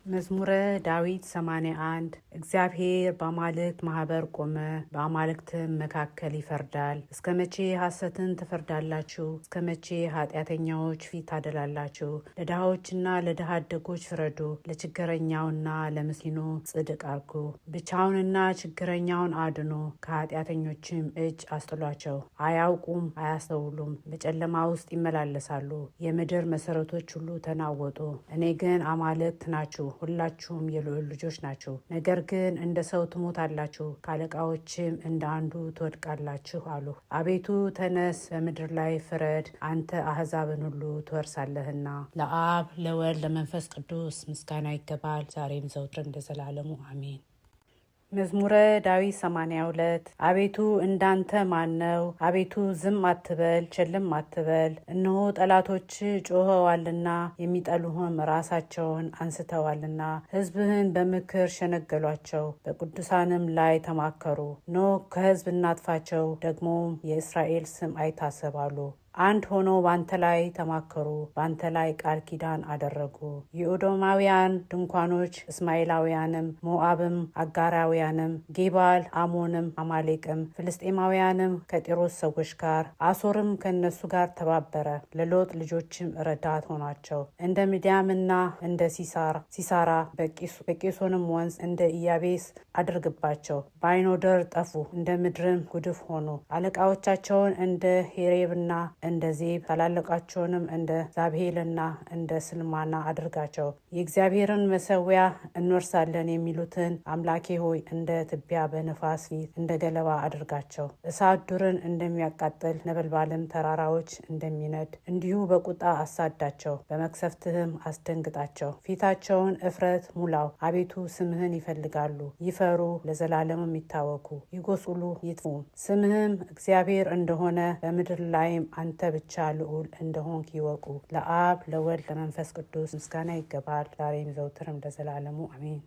መዝሙረ ዳዊት 81 እግዚአብሔር በአማልክት ማህበር ቆመ፣ በአማልክትም መካከል ይፈርዳል። እስከ መቼ ሐሰትን ትፈርዳላችሁ? እስከ መቼ ኃጢአተኛዎች ፊት ታደላላችሁ? ለድሃዎችና ለድሃ አደጎች ፍረዱ፣ ለችግረኛውና ለምስኪኑ ጽድቅ አርጉ። ብቻውንና ችግረኛውን አድኑ፣ ከኃጢአተኞችም እጅ አስጥሏቸው። አያውቁም አያስተውሉም፣ በጨለማ ውስጥ ይመላለሳሉ። የምድር መሰረቶች ሁሉ ተናወጡ። እኔ ግን አማልክት ናችሁ፣ ሁላችሁም የልዑል ልጆች ናችሁ። ነገር ግን እንደ ሰው ትሞታላችሁ፣ ከአለቃዎችም እንደ አንዱ ትወድቃላችሁ አሉ። አቤቱ ተነስ፣ በምድር ላይ ፍረድ፣ አንተ አሕዛብን ሁሉ ትወርሳለህና። ለአብ ለወልድ ለመንፈስ ቅዱስ ምስጋና ይገባል፣ ዛሬም ዘውትር እንደዘላለሙ አሜን። መዝሙረ ዳዊት 82 አቤቱ እንዳንተ ማን ነው? አቤቱ ዝም አትበል፣ ቸልም አትበል። እነሆ ጠላቶች ጮኸዋልና የሚጠሉህም ራሳቸውን አንስተዋልና። ሕዝብህን በምክር ሸነገሏቸው፣ በቅዱሳንም ላይ ተማከሩ። ኖ ከሕዝብ እናጥፋቸው፣ ደግሞም የእስራኤል ስም አይታሰብ አሉ። አንድ ሆኖ ባንተ ላይ ተማከሩ፣ ባንተ ላይ ቃል ኪዳን አደረጉ። የኤዶማውያን ድንኳኖች፣ እስማኤላውያንም፣ ሞዓብም፣ አጋራውያንም፣ ጌባል፣ አሞንም፣ አማሌቅም፣ ፍልስጤማውያንም ከጢሮስ ሰዎች ጋር፣ አሶርም ከእነሱ ጋር ተባበረ። ለሎጥ ልጆችም ረዳት ሆናቸው። እንደ ሚዲያምና እንደ ሲሳራ በቂሶንም ወንዝ እንደ ኢያቤስ አድርግባቸው። በአይኖደር ጠፉ፣ እንደ ምድርም ጉድፍ ሆኑ። አለቃዎቻቸውን እንደ ሄሬብና እንደ ዜብ፣ ታላላቃቸውንም እንደ ዛብሄልና እንደ ስልማና አድርጋቸው። የእግዚአብሔርን መሠዊያ እንወርሳለን የሚሉትን አምላኬ ሆይ እንደ ትቢያ በነፋስ ፊት እንደ ገለባ አድርጋቸው። እሳት ዱርን እንደሚያቃጥል ነበልባልም ተራራዎች እንደሚነድ እንዲሁ በቁጣ አሳዳቸው፣ በመቅሰፍትህም አስደንግጣቸው። ፊታቸውን እፍረት ሙላው። አቤቱ ስምህን ይፈልጋሉ፣ ይፈሩ፣ ለዘላለምም ይታወኩ፣ ይጎስቁሉ፣ ይጥፉም። ስምህም እግዚአብሔር እንደሆነ በምድር ላይም አንተ ብቻ ልዑል እንደሆንክ ይወቁ። ለአብ ለወልድ ለመንፈስ ቅዱስ ምስጋና ይገባል፣ ዛሬም ዘውትርም ለዘላለሙ አሜን።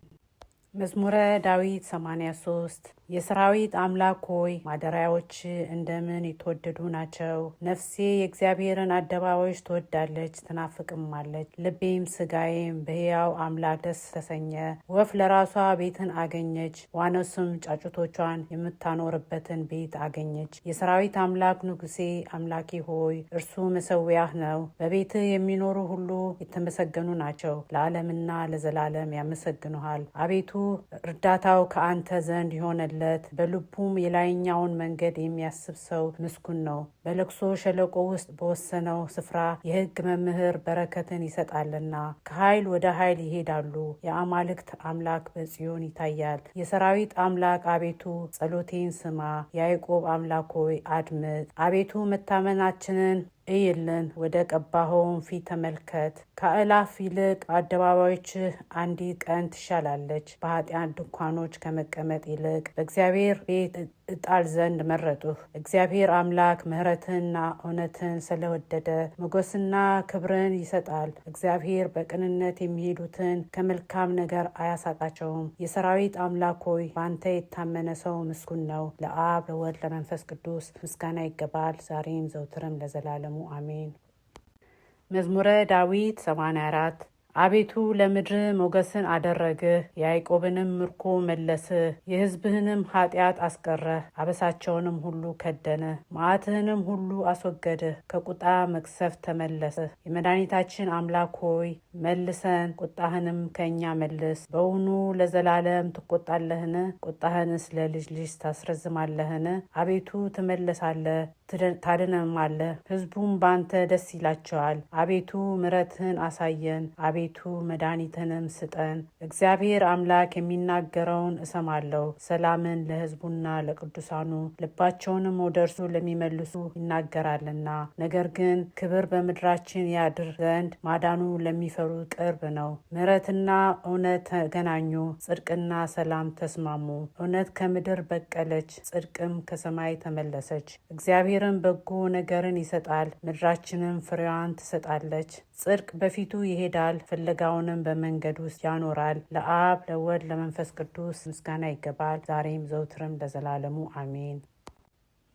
መዝሙረ ዳዊት 83 የሰራዊት አምላክ ሆይ ማደሪያዎች እንደምን የተወደዱ ናቸው። ነፍሴ የእግዚአብሔርን አደባባዮች ትወዳለች ትናፍቅማለች። ልቤም ስጋዬም በሕያው አምላክ ደስ ተሰኘ። ወፍ ለራሷ ቤትን አገኘች፣ ዋኖስም ጫጩቶቿን የምታኖርበትን ቤት አገኘች። የሰራዊት አምላክ ንጉሴ አምላኬ ሆይ እርሱ መሠዊያህ ነው። በቤትህ የሚኖሩ ሁሉ የተመሰገኑ ናቸው፣ ለዓለምና ለዘላለም ያመሰግኑሃል። አቤቱ እርዳታው ከአንተ ዘንድ ይሆነለት፣ በልቡም የላይኛውን መንገድ የሚያስብ ሰው ምስጉን ነው። በለቅሶ ሸለቆ ውስጥ በወሰነው ስፍራ የሕግ መምህር በረከትን ይሰጣልና። ከኃይል ወደ ኃይል ይሄዳሉ። የአማልክት አምላክ በጽዮን ይታያል። የሰራዊት አምላክ አቤቱ ጸሎቴን ስማ፣ የያዕቆብ አምላክ ሆይ አድምጥ። አቤቱ መታመናችንን እይልን፣ ወደ ቀባኸውም ፊት ተመልከት። ከአእላፍ ይልቅ አደባባዮችህ አንዲት ቀን ትሻላለች። በኃጢአን ድንኳኖች ከመቀመጥ ይልቅ በእግዚአብሔር ቤት እጣል ዘንድ መረጡህ። እግዚአብሔር አምላክ ምሕረትንና እውነትን ስለወደደ ሞገስና ክብርን ይሰጣል። እግዚአብሔር በቅንነት የሚሄዱትን ከመልካም ነገር አያሳጣቸውም። የሰራዊት አምላክ ሆይ በአንተ የታመነ ሰው ምስጉን ነው። ለአብ ለወልድ ለመንፈስ ቅዱስ ምስጋና ይገባል፣ ዛሬም ዘውትርም ለዘላለም አሜን። መዝሙረ ዳዊት 84 አቤቱ ለምድር ሞገስን አደረግህ፣ የያዕቆብንም ምርኮ መለስህ። የሕዝብህንም ኃጢአት አስቀረህ፣ አበሳቸውንም ሁሉ ከደንህ። መዓትህንም ሁሉ አስወገድህ፣ ከቁጣ መቅሰፍት ተመለስህ። የመድኃኒታችን አምላክ ሆይ መልሰን፣ ቁጣህንም ከእኛ መልስ። በውኑ ለዘላለም ትቆጣለህን? ቁጣህንስ ለልጅ ልጅ ታስረዝማለህን? አቤቱ ትመለሳለህ ታድነማለህ፣ ሕዝቡም በአንተ ደስ ይላቸዋል። አቤቱ ምሕረትህን አሳየን፣ አቤቱ መድኃኒትንም ስጠን። እግዚአብሔር አምላክ የሚናገረውን እሰማለሁ። ሰላምን ለሕዝቡና ለቅዱሳኑ ልባቸውንም ወደ እርሱ ለሚመልሱ ይናገራልና። ነገር ግን ክብር በምድራችን ያድር ዘንድ ማዳኑ ለሚፈሩ ቅርብ ነው። ምሕረትና እውነት ተገናኙ፣ ጽድቅና ሰላም ተስማሙ። እውነት ከምድር በቀለች፣ ጽድቅም ከሰማይ ተመለሰች። እግዚአብሔርን በጎ ነገርን ይሰጣል፣ ምድራችንም ፍሬዋን ትሰጣለች። ጽድቅ በፊቱ ይሄዳል፣ ፍለጋውንም በመንገድ ውስጥ ያኖራል። ለአብ ለወልድ ለመንፈስ ቅዱስ ምስጋና ይገባል፣ ዛሬም ዘውትርም ለዘላለሙ አሜን።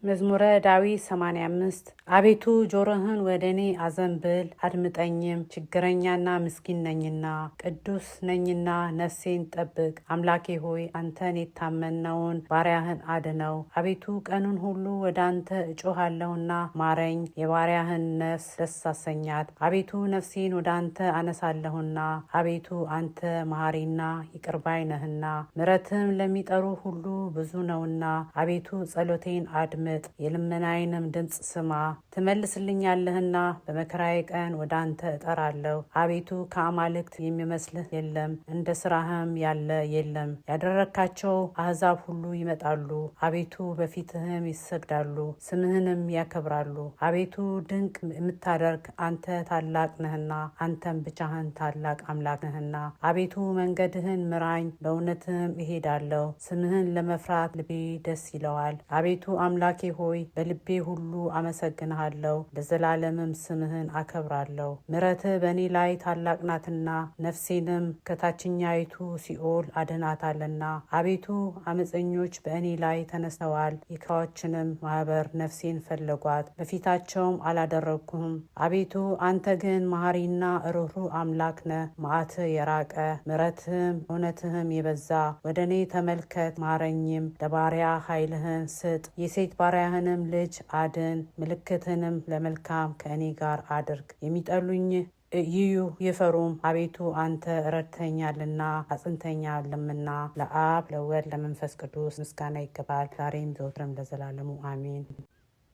መዝሙረ ዳዊት 85 አቤቱ ጆሮህን ወደ እኔ አዘንብል አድምጠኝም። ችግረኛና ምስኪን ነኝና ቅዱስ ነኝና ነፍሴን ጠብቅ። አምላኬ ሆይ አንተን የታመነውን ባሪያህን አድነው። አቤቱ ቀኑን ሁሉ ወደ አንተ እጮሃለሁና ማረኝ። የባሪያህን ነፍስ ደስ አሰኛት። አቤቱ ነፍሴን ወደ አንተ አነሳለሁና አቤቱ አንተ መሐሪና ይቅር ባይ ነህና ምሕረትህም ለሚጠሩ ሁሉ ብዙ ነውና አቤቱ ጸሎቴን አድምጥ፣ የልመናዬንም ድምፅ ስማ። ትመልስልኛለህና በመከራዬ ቀን ወደ አንተ እጠራለሁ። አቤቱ ከአማልክት የሚመስልህ የለም፣ እንደ ስራህም ያለ የለም። ያደረግካቸው አሕዛብ ሁሉ ይመጣሉ፣ አቤቱ በፊትህም ይሰግዳሉ፣ ስምህንም ያከብራሉ። አቤቱ ድንቅ የምታደርግ አንተ ታላቅ ነህና አንተም ብቻህን ታላቅ አምላክ ነህና አቤቱ መንገድህን ምራኝ፣ በእውነትህም እሄዳለሁ። ስምህን ለመፍራት ልቤ ደስ ይለዋል። አቤቱ አምላኬ ሆይ በልቤ ሁሉ አመሰግንሃለሁ፣ ለዘላለምም ስምህን አከብራለሁ። ምሕረትህ በእኔ ላይ ታላቅ ናትና ነፍሴንም ከታችኛይቱ ሲኦል አድናታልና። አቤቱ አመፀኞች በእኔ ላይ ተነስተዋል፣ የካዎችንም ማህበር ነፍሴን ፈለጓት፣ በፊታቸውም አላደረግኩም። አቤቱ አንተ ግን መሐሪና ርኅሩህ አምላክ ነህ፣ መዓትህ የራቀ ምሕረትህም እውነትህም የበዛ። ወደ እኔ ተመልከት ማረኝም፣ ለባሪያ ኃይልህን ስጥ፣ የሴት ባሪያህንም ልጅ አድን። ምልክትንም ለመልካም ከእኔ ጋር አድርግ። የሚጠሉኝ ይዩ ይፈሩም። አቤቱ አንተ ረድተኛልና አጽንተኛልምና። ለአብ ለወልድ ለመንፈስ ቅዱስ ምስጋና ይገባል፣ ዛሬም ዘወትርም ለዘላለሙ አሜን።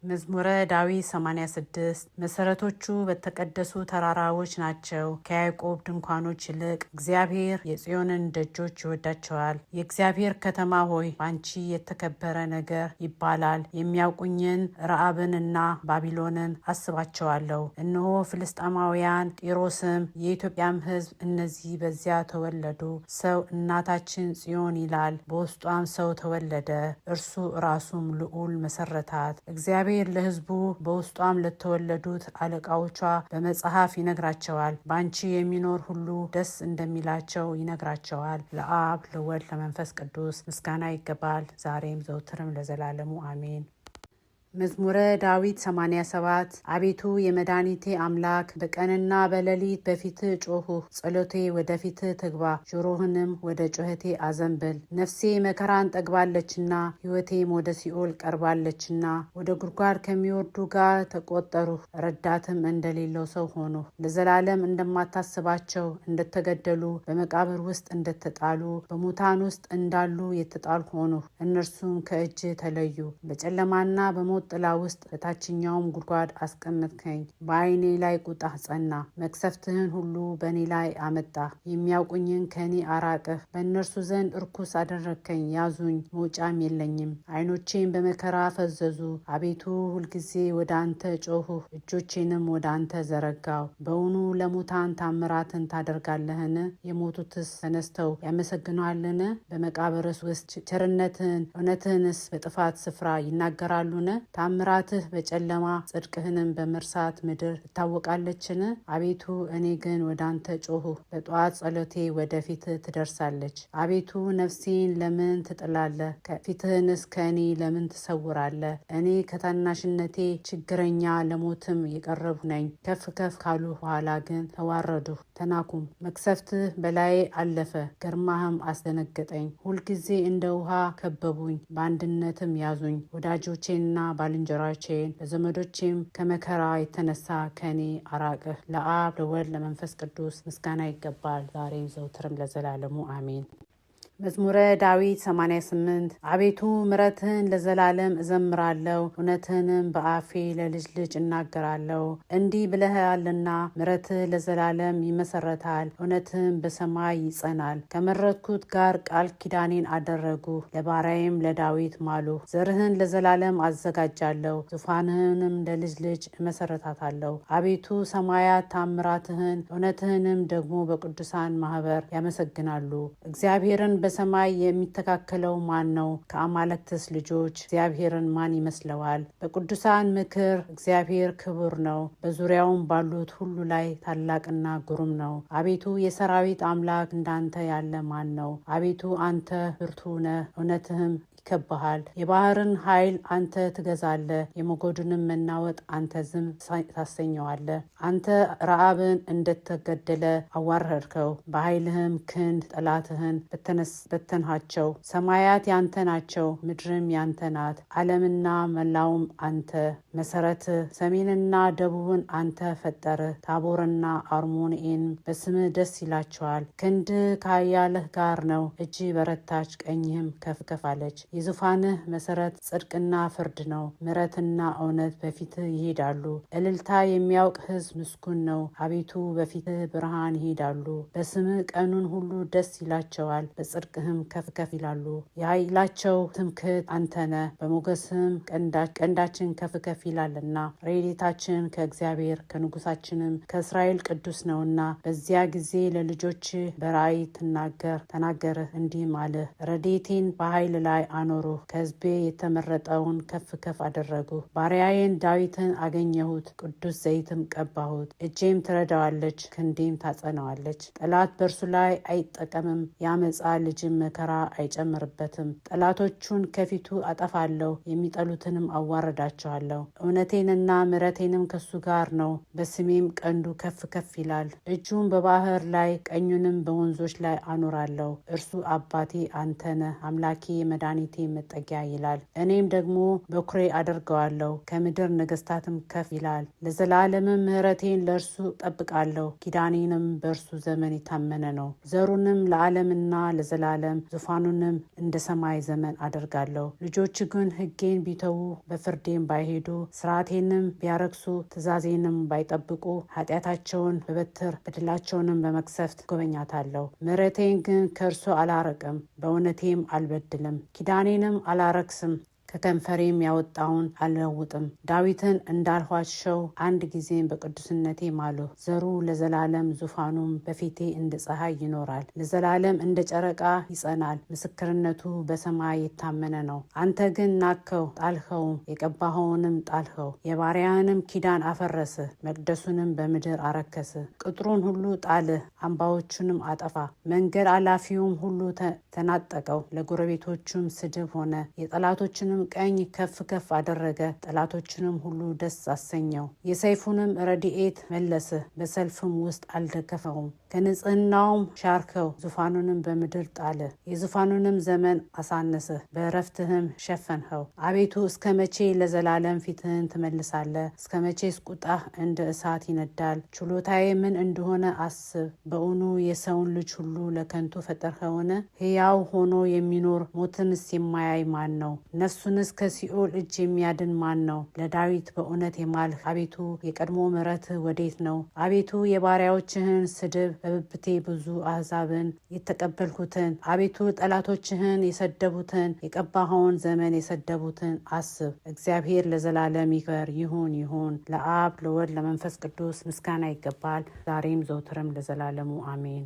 መዝሙረ ዳዊት 86 መሰረቶቹ በተቀደሱ ተራራዎች ናቸው፣ ከያዕቆብ ድንኳኖች ይልቅ እግዚአብሔር የጽዮንን ደጆች ይወዳቸዋል። የእግዚአብሔር ከተማ ሆይ በአንቺ የተከበረ ነገር ይባላል። የሚያውቁኝን ረአብንና ባቢሎንን አስባቸዋለሁ። እነሆ ፍልስጣማውያን ጢሮስም የኢትዮጵያም ሕዝብ እነዚህ በዚያ ተወለዱ። ሰው እናታችን ጽዮን ይላል፣ በውስጧም ሰው ተወለደ፣ እርሱ ራሱም ልዑል መሰረታት። እግዚአብሔር ለሕዝቡ በውስጧም ለተወለዱት አለቃዎቿ በመጽሐፍ ይነግራቸዋል። በአንቺ የሚኖር ሁሉ ደስ እንደሚላቸው ይነግራቸዋል። ለአብ ለወልድ ለመንፈስ ቅዱስ ምስጋና ይገባል፣ ዛሬም ዘውትርም ለዘላለሙ አሜን። መዝሙረ ዳዊት 87 አቤቱ የመድኃኒቴ አምላክ በቀንና በሌሊት በፊትህ ጮኽሁ። ጸሎቴ ወደ ፊትህ ትግባ፣ ጆሮህንም ወደ ጩኸቴ አዘንብል። ነፍሴ መከራን ጠግባለችና ሕይወቴም ወደ ሲኦል ቀርባለችና ወደ ጉድጓድ ከሚወርዱ ጋር ተቆጠርሁ፣ ረዳትም እንደሌለው ሰው ሆንሁ። ለዘላለም እንደማታስባቸው እንደተገደሉ በመቃብር ውስጥ እንደተጣሉ በሙታን ውስጥ እንዳሉ የተጣልሁ ሆንሁ። እነርሱም ከእጅ ተለዩ። በጨለማና በሞት ጥላ ውስጥ በታችኛውም ጉድጓድ አስቀመጥከኝ። በዓይኔ ላይ ቁጣህ ጸና፣ መቅሰፍትህን ሁሉ በእኔ ላይ አመጣህ። የሚያውቁኝን ከእኔ አራቅህ፣ በእነርሱ ዘንድ እርኩስ አደረግከኝ። ያዙኝ፣ መውጫም የለኝም። ዓይኖቼም በመከራ ፈዘዙ። አቤቱ ሁልጊዜ ወደ አንተ ጮኽሁ፣ እጆቼንም ወደ አንተ ዘረጋው። በውኑ ለሙታን ታምራትን ታደርጋለህን? የሞቱትስ ተነስተው ያመሰግኑሃልን? በመቃብርስ ውስጥ ቸርነትን እውነትህንስ በጥፋት ስፍራ ይናገራሉን? ታምራትህ በጨለማ ጽድቅህንም በመርሳት ምድር ትታወቃለችን? አቤቱ እኔ ግን ወደ አንተ ጮኽሁ፣ በጠዋት ጸሎቴ ወደ ፊትህ ትደርሳለች። አቤቱ ነፍሴን ለምን ትጥላለህ? ፊትህንስ ከእኔ ለምን ትሰውራለህ? እኔ ከታናሽነቴ ችግረኛ ለሞትም የቀረብሁ ነኝ። ከፍ ከፍ ካሉ በኋላ ግን ተዋረድሁ ተናኩም። መቅሰፍትህ በላዬ አለፈ፣ ግርማህም አስደነገጠኝ። ሁልጊዜ እንደ ውሃ ከበቡኝ፣ በአንድነትም ያዙኝ። ወዳጆቼንና ባልንጀራቼን በዘመዶቼም ከመከራ የተነሳ ከእኔ አራቅህ። ለአብ ለወልድ ለመንፈስ ቅዱስ ምስጋና ይገባል፣ ዛሬም ዘውትርም ለዘላለሙ አሜን። መዝሙረ ዳዊት 88 አቤቱ ምሕረትህን ለዘላለም እዘምራለሁ፣ እውነትህንም በአፌ ለልጅ ልጅ እናገራለሁ። እንዲህ ብለሃልና ምሕረትህ ለዘላለም ይመሰረታል፣ እውነትህም በሰማይ ይጸናል። ከመረጥኩት ጋር ቃል ኪዳኔን አደረጉ፣ ለባሪያዬም ለዳዊት ማልሁ። ዘርህን ለዘላለም አዘጋጃለሁ፣ ዙፋንህንም ለልጅ ልጅ እመሰረታታለሁ። አቤቱ ሰማያት ታምራትህን እውነትህንም ደግሞ በቅዱሳን ማህበር ያመሰግናሉ። እግዚአብሔርን በሰማይ የሚተካከለው ማን ነው? ከአማልክትስ ልጆች እግዚአብሔርን ማን ይመስለዋል? በቅዱሳን ምክር እግዚአብሔር ክቡር ነው፣ በዙሪያውም ባሉት ሁሉ ላይ ታላቅና ግሩም ነው። አቤቱ የሰራዊት አምላክ እንዳንተ ያለ ማን ነው? አቤቱ አንተ ብርቱ ነህ፣ እውነትህም ይከብሃል። የባህርን ኃይል አንተ ትገዛለህ፣ የሞገዱንም መናወጥ አንተ ዝም ታሰኘዋለህ። አንተ ረዓብን እንደተገደለ አዋረድከው፣ በኃይልህም ክንድ ጠላትህን በተንሃቸው። ሰማያት ያንተ ናቸው፣ ምድርም ያንተ ናት፣ ዓለምና መላውም አንተ መሰረት። ሰሜንና ደቡብን አንተ ፈጠርህ፣ ታቦርና አርሞንኤን በስምህ ደስ ይላቸዋል። ክንድ ከኃያልህ ጋር ነው፣ እጅ በረታች፣ ቀኝህም ከፍ ከፍ አለች። የዙፋንህ መሰረት ጽድቅና ፍርድ ነው፣ ምሕረትና እውነት በፊትህ ይሄዳሉ። እልልታ የሚያውቅ ሕዝብ ምስጉን ነው። አቤቱ በፊትህ ብርሃን ይሄዳሉ። በስምህ ቀኑን ሁሉ ደስ ይላቸዋል፣ በጽድቅህም ከፍ ከፍ ይላሉ። የኃይላቸው ትምክህት አንተ ነህ፣ በሞገስህም ቀንዳችን ከፍ ከፍ ይላልና። ረድኤታችን ከእግዚአብሔር ከንጉሳችንም ከእስራኤል ቅዱስ ነውና። በዚያ ጊዜ ለልጆች በራእይ ተናገርህ እንዲህም አልህ። ረድኤቴን በኃይል ላይ አኖሩህ፣ ከሕዝቤ የተመረጠውን ከፍ ከፍ አደረጉ። ባሪያዬን ዳዊትን አገኘሁት፣ ቅዱስ ዘይትም ቀባሁት። እጄም ትረዳዋለች፣ ክንዴም ታጸናዋለች። ጠላት በእርሱ ላይ አይጠቀምም፣ የአመፃ ልጅም መከራ አይጨምርበትም። ጠላቶቹን ከፊቱ አጠፋለሁ፣ የሚጠሉትንም አዋረዳቸዋለሁ። እውነቴንና ምሕረቴንም ከሱ ጋር ነው፣ በስሜም ቀንዱ ከፍ ከፍ ይላል። እጁም በባህር ላይ ቀኙንም በወንዞች ላይ አኖራለሁ። እርሱ አባቴ አንተ ነህ፣ አምላኬ መድኃኒቴ መጠጊያ ይላል። እኔም ደግሞ በኩሬ አደርገዋለሁ፣ ከምድር ነገስታትም ከፍ ይላል። ለዘላለምም ምሕረቴን ለእርሱ ጠብቃለሁ፣ ኪዳኔንም በእርሱ ዘመን የታመነ ነው። ዘሩንም ለዓለምና ለዘላለም ዙፋኑንም እንደ ሰማይ ዘመን አደርጋለሁ። ልጆች ግን ሕጌን ቢተዉ በፍርዴም ባይሄዱ ስርዓቴንም ቢያረክሱ ትእዛዜንም ባይጠብቁ ኃጢአታቸውን በበትር በደላቸውንም በመቅሰፍት ጎበኛታለሁ። ምሕረቴን ግን ከእርሱ አላረቅም፣ በእውነቴም አልበድልም፣ ኪዳኔንም አላረክስም። ከከንፈሬም ያወጣውን አልለውጥም። ዳዊትን እንዳልኋሸው አንድ ጊዜም በቅዱስነቴ ማልሁ። ዘሩ ለዘላለም ዙፋኑም በፊቴ እንደ ፀሐይ ይኖራል። ለዘላለም እንደ ጨረቃ ይጸናል። ምስክርነቱ በሰማይ የታመነ ነው። አንተ ግን ናቅኸው፣ ጣልኸውም፣ የቀባኸውንም ጣልኸው። የባሪያህንም ኪዳን አፈረስህ፣ መቅደሱንም በምድር አረከስህ። ቅጥሩን ሁሉ ጣልህ፣ አምባዎቹንም አጠፋ። መንገድ አላፊውም ሁሉ ተናጠቀው፣ ለጎረቤቶቹም ስድብ ሆነ። የጠላቶችንም ቀኝ ከፍ ከፍ አደረገ፣ ጠላቶችንም ሁሉ ደስ አሰኘው። የሰይፉንም ረድኤት መለስህ፣ በሰልፍም ውስጥ አልደገፈውም። ከንጽህናውም ሻርከው፣ ዙፋኑንም በምድር ጣለ። የዙፋኑንም ዘመን አሳነስህ፣ በእረፍትህም ሸፈንኸው። አቤቱ እስከ መቼ ለዘላለም ፊትህን ትመልሳለህ? እስከ መቼስ ቁጣህ እንደ እሳት ይነዳል? ችሎታዬ ምን እንደሆነ አስብ። በእውኑ የሰውን ልጅ ሁሉ ለከንቱ ፈጠርኸውን? ሕያው ሆኖ የሚኖር ሞትንስ የማያይ ማን ነው? ነፍሱንስ ከሲኦል እጅ የሚያድን ማን ነው? ለዳዊት በእውነት የማልህ አቤቱ የቀድሞ ምሕረትህ ወዴት ነው? አቤቱ የባሪያዎችህን ስድብ በብብቴ ብዙ አሕዛብን የተቀበልኩትን አቤቱ ጠላቶችህን የሰደቡትን የቀባኸውን ዘመን የሰደቡትን አስብ። እግዚአብሔር ለዘላለም ይክበር። ይሁን። ለአብ ለወልድ ለመንፈስ ቅዱስ ምስጋና ይገባል፣ ዛሬም ዘውትርም ለዘላለሙ አሜን።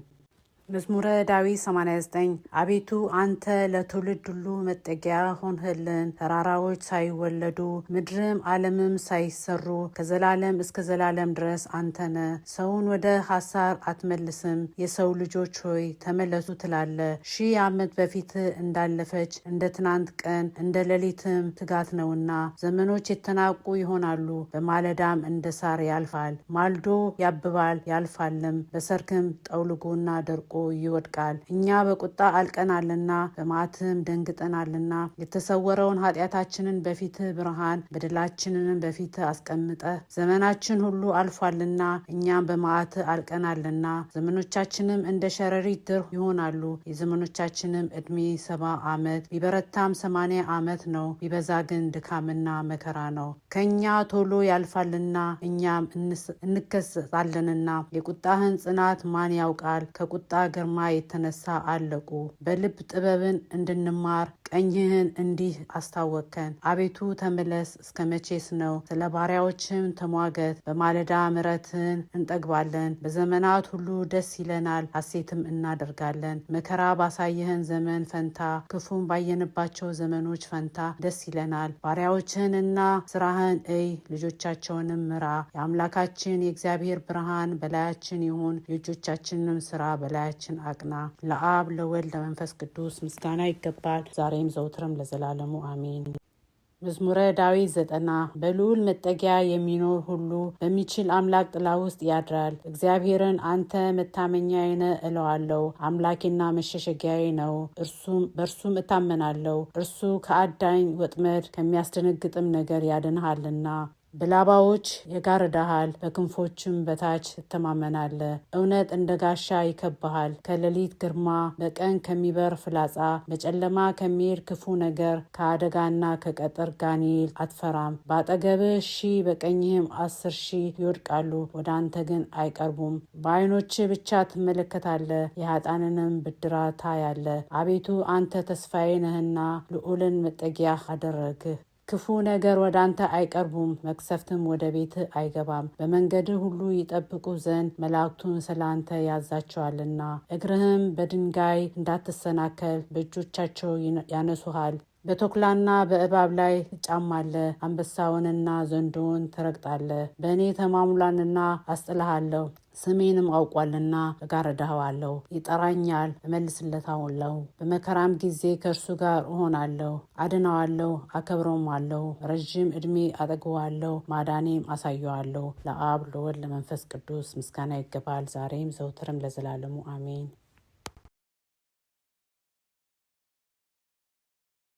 መዝሙረ ዳዊት 89 አቤቱ አንተ ለትውልድ ሁሉ መጠጊያ ሆንህልን። ተራራዎች ሳይወለዱ ምድርም ዓለምም ሳይሰሩ ከዘላለም እስከ ዘላለም ድረስ አንተ ነህ። ሰውን ወደ ሐሳር አትመልስም። የሰው ልጆች ሆይ ተመለሱ ትላለ። 1000 ዓመት በፊት እንዳለፈች እንደ ትናንት ቀን እንደ ሌሊትም ትጋት ነውና። ዘመኖች የተናቁ ይሆናሉ፣ በማለዳም እንደ ሳር ያልፋል። ማልዶ ያብባል ያልፋልም፣ በሰርክም ጠውልጎና ደርቆ ይወድቃል። እኛ በቁጣ አልቀናልና በመዓትም ደንግጠናልና። የተሰወረውን ኃጢአታችንን በፊትህ ብርሃን በደላችንንም በፊትህ አስቀምጠ። ዘመናችን ሁሉ አልፏልና እኛም በመዓትህ አልቀናልና። ዘመኖቻችንም እንደ ሸረሪት ድር ይሆናሉ። የዘመኖቻችንም ዕድሜ 70 ዓመት ቢበረታም 80 ዓመት ነው። ቢበዛ ግን ድካምና መከራ ነው። ከእኛ ቶሎ ያልፋልና እኛም እንከሰሳለንና። የቁጣህን ጽናት ማን ያውቃል? ከቁጣ ግርማ የተነሳ አለቁ። በልብ ጥበብን እንድንማር ቀኝህን እንዲህ አስታወከን። አቤቱ ተመለስ፣ እስከ መቼስ ነው? ስለ ባሪያዎችም ተሟገት። በማለዳ ምሕረትን እንጠግባለን፣ በዘመናት ሁሉ ደስ ይለናል፣ ሐሴትም እናደርጋለን። መከራ ባሳየህን ዘመን ፈንታ ክፉም ባየንባቸው ዘመኖች ፈንታ ደስ ይለናል። ባሪያዎችህንና ስራህን እይ፣ ልጆቻቸውንም ምራ። የአምላካችን የእግዚአብሔር ብርሃን በላያችን ይሁን፣ የእጆቻችንም ስራ በላያችን አቅና። ለአብ ለወልድ ለመንፈስ ቅዱስ ምስጋና ይገባል፣ ዛሬ ዛሬም ዘውትርም ለዘላለሙ አሜን። መዝሙረ ዳዊት 90 በልዑል መጠጊያ የሚኖር ሁሉ በሚችል አምላክ ጥላ ውስጥ ያድራል። እግዚአብሔርን አንተ መታመኛዬ ነህ እለዋለሁ። አምላኬና መሸሸጊያዬ ነው፣ በእርሱም እታመናለሁ። እርሱ ከአዳኝ ወጥመድ ከሚያስደነግጥም ነገር ያድንሃልና። በላባዎች ይጋርድሃል፣ በክንፎችም በታች ትተማመናለህ። እውነት እንደ ጋሻ ይከብሃል። ከሌሊት ግርማ፣ በቀን ከሚበር ፍላጻ፣ በጨለማ ከሚሄድ ክፉ ነገር፣ ከአደጋና ከቀትር ጋኔል አትፈራም። በአጠገብህ 1,000 በቀኝህም 10,000 ይወድቃሉ፣ ወደ አንተ ግን አይቀርቡም። በዓይኖችህ ብቻ ትመለከታለህ፣ የኃጥአንንም ብድራት ታያለህ። አቤቱ አንተ ተስፋዬ ነህና ልዑልን መጠጊያ አደረግህ። ክፉ ነገር ወደ አንተ አይቀርቡም፣ መቅሰፍትም ወደ ቤትህ አይገባም። በመንገድህ ሁሉ ይጠብቁ ዘንድ መላእክቱን ስለ አንተ ያዛቸዋልና። እግርህም በድንጋይ እንዳትሰናከል በእጆቻቸው ያነሱሃል። በተኩላና በእባብ ላይ ትጫማለህ፣ አንበሳውንና ዘንዶውን ትረግጣለህ። በእኔ ተማምሏልና አስጥልሃለሁ፣ ስሜንም አውቋልና እጋርድሃለሁ። ይጠራኛል፣ እመልስለታለሁ። በመከራም ጊዜ ከእርሱ ጋር እሆናለሁ፣ አድነዋለሁ፣ አከብረውማለሁ። ረዥም ዕድሜ አጠግበዋለሁ፣ ማዳኔም አሳየዋለሁ። ለአብ ለወልድ ለመንፈስ ቅዱስ ምስጋና ይገባል፣ ዛሬም ዘውትርም ለዘላለሙ አሜን።